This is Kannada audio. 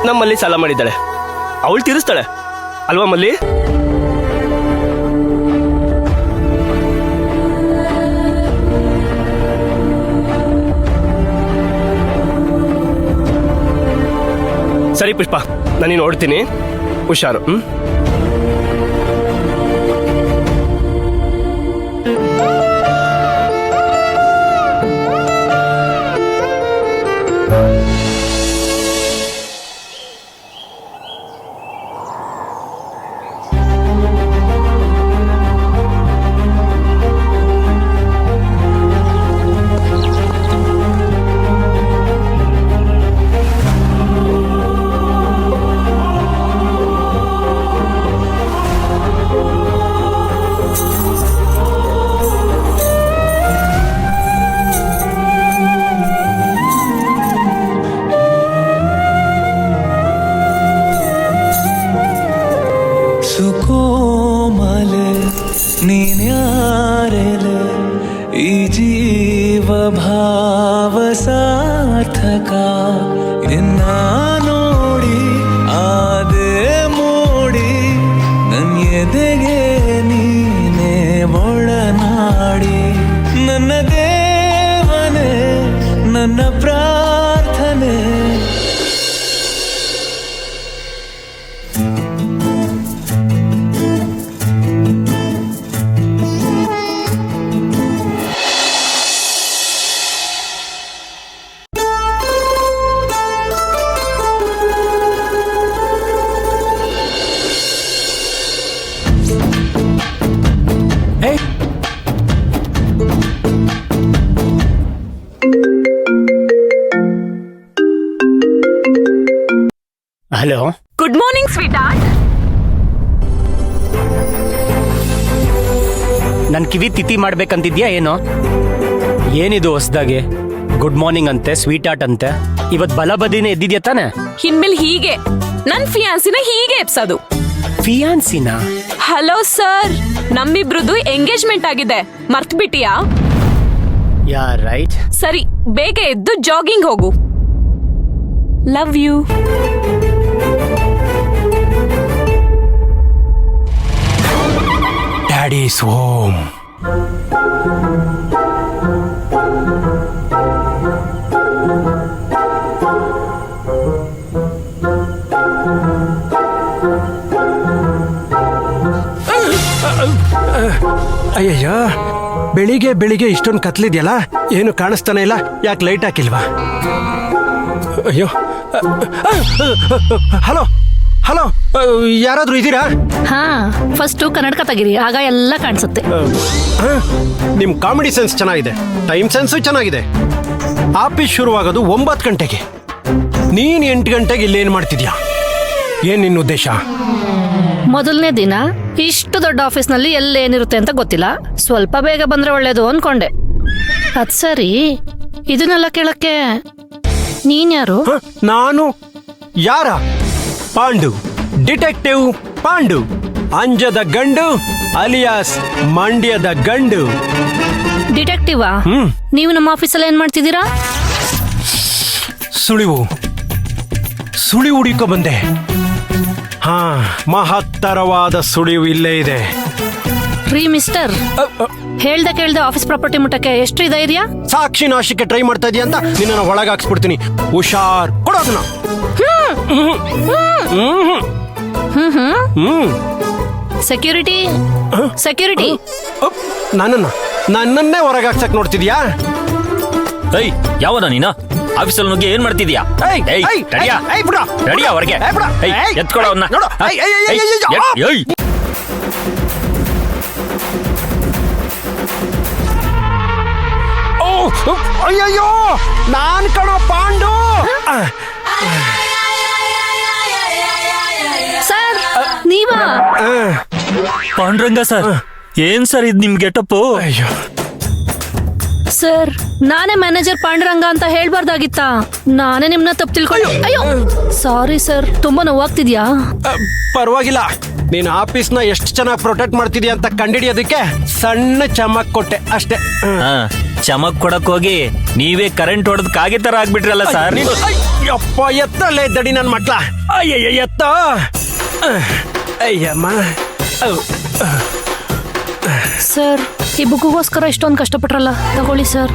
ನಮ್ಮಲ್ಲಿ ಸಾಲ ಮಾಡಿದ್ದಾಳೆ, ಅವಳು ತೀರಿಸ್ತಾಳೆ ಅಲ್ವಾ ಮಲ್ಲಿ? ಸರಿ ಪುಷ್ಪ, ನಾನೀನು ನೋಡ್ತೀನಿ, ಹುಷಾರು. ಸುಕೋಮಲೆ ನೀನ್ಯಾರೆಲೆ ಈ ಜೀವ ಭಾವ ಸಾರ್ಥಕ ನಿನ್ನ ನೋಡಿ ಆದೆ ಮೋಡಿ ನನ್ನ ಎದೆಗೆ ನೀನೇ ಒಳನಾಡಿ ನನ್ನ ದೇವನೇ ನನ್ನ ಪ್ರಾರ್ಥನೆ. Hello, good morning sweet art. ನನ್ ಕಿವಿ ತಿಥಿ ಮಾಡ್ಬೇಕಂತಿದ್ಯಾ ಏನೋ? ಏನಿದು ಹೊಸ್ದಾಗೆ ಗುಡ್ ಮಾರ್ನಿಂಗ್ ಅಂತೆ, ಸ್ವೀಟ್ ಆರ್ಟ್ ಅಂತೆ. ಇವತ್ ಬಲಬದಿನೇ ಎದ್ದಿದ್ಯಾ ತಾನೆ? ಇನ್ಮೇಲೆ ಹೀಗೆ ನನ್ ಫಿಯಾನ್ಸಿನ ಹೀಗೆ ಎಪ್ಸೋದು. ಫಿಯಾನ್ಸಿನ? ಹಲೋ ಸರ್, ನಮ್ಮಿಬ್ರದ್ದು ಎಂಗೇಜ್ಮೆಂಟ್ ಆಗಿದೆ, ಮರ್ತ್ ಬಿಟ್ಟಿಯಾ? Yeah right. ಸರಿ, ಬೇಗ ಎದ್ದು ಜಾಗಿಂಗ್ ಹೋಗು. Love you. Daddy's home. ಅಯ್ಯಯ್ಯೋ, ಬೆಳಿಗ್ಗೆ ಬೆಳಿಗ್ಗೆ ಇಷ್ಟೊಂದು ಕತ್ಲಿದ್ಯಲ್ಲ, ಏನು ಕಾಣಿಸ್ತಾನೆ ಇಲ್ಲ. ಯಾಕೆ ಲೈಟ್ ಹಾಕಿಲ್ವಾ? ಅಯ್ಯೋ, ಹಲೋ ಹಲೋ, ಯಾರಾದ್ರೂ ಇದ್ದೀರಾ? ಹಾ, ಫಸ್ಟು ಕನ್ನಡಕ ತೆಗೀರಿ, ಆಗ ಎಲ್ಲ ಕಾಣಿಸುತ್ತೆ. ನಿಮ್ ಕಾಮಿಡಿ ಸೆನ್ಸ್ ಚೆನ್ನಾಗಿದೆ, ಟೈಮ್ ಸೆನ್ಸು ಚೆನ್ನಾಗಿದೆ. ಆಫೀಸ್ ಶುರುವಾಗೋದು 9 ಗಂಟೆಗೆ, ನೀನ್ 8 ಗಂಟೆಗೆ ಇಲ್ಲೇನ್ ಮಾಡ್ತಿದ್ಯಾ? ಏನ್ ನಿನ್ನ ಉದ್ದೇಶ? ಮೊದಲನೇ ದಿನ ಇಷ್ಟು ದೊಡ್ಡ ಆಫೀಸ್ನಲ್ಲಿ ಎಲ್ಲೇನಿರುತ್ತೆ ಅಂತ ಗೊತ್ತಿಲ್ಲ, ಸ್ವಲ್ಪ ಬೇಗ ಬಂದ್ರೆ ಒಳ್ಳೇದು ಅನ್ಕೊಂಡೆ. ಅದ್ ಸರಿ, ಇದನ್ನೆಲ್ಲ ಕೇಳಕ್ಕೆ ನೀನ್ ಯಾರು? ನಾನು ಯಾರ? ಪಾಂಡು, ಡಿಟೆಕ್ಟಿವ್ ಪಾಂಡು, ಅಂಜದ ಗಂಡು ಅಲಿಯಾಸ್ ಮಂಡ್ಯದ ಗಂಡು. ಡಿಟೆಕ್ಟಿವಾ? ನೀವು ನಮ್ಮ ಆಫೀಸಲ್ಲಿ ಏನ್ ಮಾಡ್ತಿದ್ದೀರಾ? ಸುಳಿ ಹುಡುಕೋ ಬಂದೆ. ಹಾ, ಮಹತ್ತರವಾದ ಸುಳಿವು ಇಲ್ಲೇ ಇದೆ. ರೀ ಮಿಸ್ಟರ್, ಹೇಳ್ದೆ ಕೇಳ್ದೆ ಆಫೀಸ್ ಪ್ರಾಪರ್ಟಿ ಮುಟ್ಟಕ್ಕೆ ಎಷ್ಟು ಧೈರ್ಯ? ಸಾಕ್ಷಿ ನಾಶಕ್ಕೆ ಟ್ರೈ ಮಾಡ್ತಾ ಇದೀಯ ಅಂತ ನಿನ್ನ ಒಳಗಾಕ್ಸ್ಬಿಡ್ತೀನಿ. ಹುಷಾರ್, ಕೊಡೋದನ್ನ. Security, security. ನನ್ನನ್ನೇ ಹೊರಗಾಕ್ಸಕ್ ನೋಡ್ತಿದ್ಯಾ? ಯಾವನ ನೀನ? ಆಫೀಸಲ್ಲಿ ನುಗ್ಗಿ ಏನ್ ಮಾಡ್ತಿದ್ಯಾ? ರೆಡಿಯಾ ಹೊರಗೆ ಎತ್ಕೊಳ. ಅಯ್ಯಯ್ಯೋ, ನಾನ್ ಕಣೋ ಪಾಂಡು. ಸರ್, ನೀವಾ? ಪಾಂಡುರಂಗ ಸರ್, ಏನ್ ಸರ್ ಇದು ನಿಮ್ ಗೆಟಪ್? ಅಯ್ಯೋ ಸರ್, ನಾನೇ ಮ್ಯಾನೇಜರ್ ಪಾಂಡುರಂಗ ಅಂತ ಹೇಳ್ಬಾರ್ದಾಗಿತ್ತಾ? ನಾನೇ ನಿಮ್ನ ತಪ್ಪು ತಿಳ್ಕೊಳ್ಳಿ. ಅಯ್ಯೋ ಸಾರಿ ಸರ್, ತುಂಬಾ ನೋವಾಗ್ತಿದ್ಯಾ? ಪರವಾಗಿಲ್ಲ. ನೀನ್ ಆಫೀಸ್ನ ಎಷ್ಟು ಚೆನ್ನಾಗಿ ಪ್ರೊಟೆಕ್ಟ್ ಮಾಡ್ತಿದ್ಯಾ ಅಂತ ಕಂಡಿಡಿಯೋದಕ್ಕೆ ಸಣ್ಣ ಚಮಕ್ ಕೊಟ್ಟೆ ಅಷ್ಟೇ. ಚಮಕ್ ಕೊಡಕ್ ಹೋಗಿ ನೀವೇ ಕರೆಂಟ್ ಹೊಡೆದ್ ಕಾಗೆ ತರ ಆಗ್ಬಿಟ್ರಲ್ಲ ಸರ್. ಅಪ್ಪ ಎತ್ತಲ್ಲೇ ದಡಿ ನನ್ನ ಮಕ್ಳ. ಅಯ್ಯಯ್ಯ ಎತ್ತ. ಅಯ್ಯಮ್ಮ. ಸರ್ ಈ ಬುಕ್ಗೋಸ್ಕರ ಇಷ್ಟೊಂದು ಕಷ್ಟಪಟ್ರಲ್ಲ, ತಗೊಳ್ಳಿ ಸರ್.